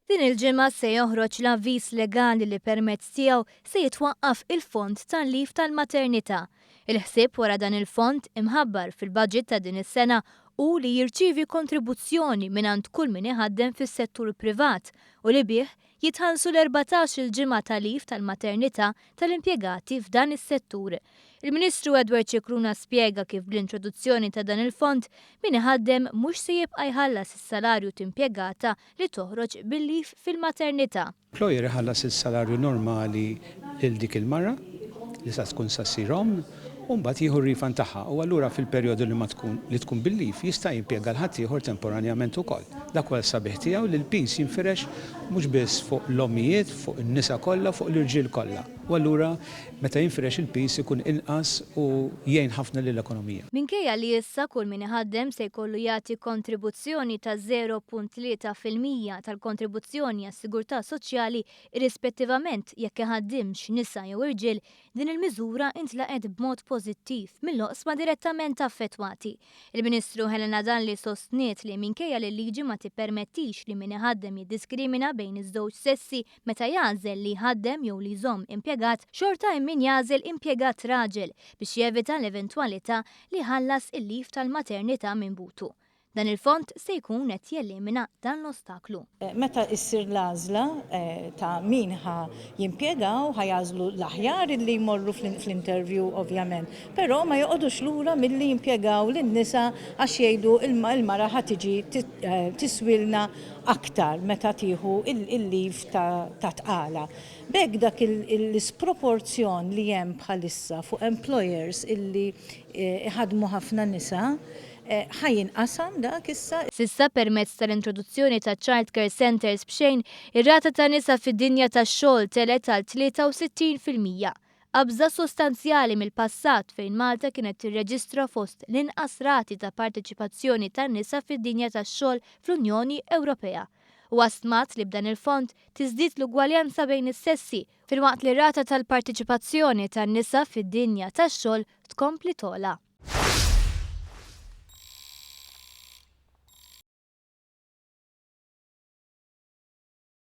Din il-ġimgħa se joħroġ l-avviż legali li permezz tiegħu se jitwaqqaf il-fond tal-lif tal-maternità. Il-ħsieb wara dan il-fond imħabbar fil-budget ta' din is-sena u li jirċievi kontribuzzjoni mingħand kull min iħaddem fis-settur privat u li bih jitħallsu l-14 il-ġimgħa tal-lif tal-maternità tal-impjegati f'dan is-settur. Il-Ministru Edward Scicluna spjega kif bl-introduzzjoni ta' dan il-fond min iħaddem mhux se jibqa' jħallas is-salarju timpjegata li toħroġ bil-lif fil-maternità. Employer iħallas is-salarju normali lil dik il-mara li sa tkun sa sirhom u mbagħad jieħu r-rifan tagħha u allura fil-perjodu li tkun bil-lif jista' jimpjega l-ħadd ieħor temporanjament ukoll. Dak huwa l-sabiħ tiegħu li l-pis jinfirex mhux biss fuq l-ommijiet, fuq in-nisa kollha, fuq l-irġiel kollha. U allura meta jinfirex il-pis ikun inqas u jgħin ħafna lill-ekonomija. Minkejja li issa kull min iħaddem se jkollu jagħti kontribuzzjoni ta' 0.3% tal-kontribuzzjoni għas-sigurtà soċjali irrispettivament jekk iħaddimx nisa jew irġiel, din il-miżura intlaqet b'mod pożittiv mill-oqsma direttament affettwati. Il-Ministru Helena Dalli sostniet li minkejja li l-liġi ma tippermettix li min iħaddem jiddiskrimina bejn iż-żewġ sessi meta jagħżel li jħaddem jew li jżomm impjegat, xorta hemm min jagħżel impjegat raġel biex jevita l-eventwalità li ħallas il-lif tal-maternità minn butu. Dan il-fond se jkun qed jelimina dan l-ostaklu. Meta issir l-għażla ta' min jimpjegaw ħajażlu l-aħjar li jmorru fl-interview ovvjament, però ma joqogħdux lura milli jimpjegaw lin-nisa għax jgħidu il-mara ħad tiġi tiswilna aktar meta tieħu il-lif ta' tqala. B'hekk dak l-isproporzjon li hemm bħalissa fuq employers illi iħadmu ħafna nisa ħajin qasam dak issa. Sissa permezz tal-introduzzjoni ta' Child Care Centers b'xejn, ir-rata ta' nisa fid-dinja tax-xogħol telet għal 63%. Qabża sostanzjali mill-passat fejn Malta kienet tirreġistra fost l-inqas rati ta' parteċipazzjoni tan-nisa fid-dinja tax-xogħol fl-Unjoni Ewropea. U stmat li b'dan il-fond tiżdied l-ugwaljanza bejn is-sessi filwaqt li r-rata tal-parteċipazzjoni tan-nisa fid-dinja tax-xogħol tkompli tola.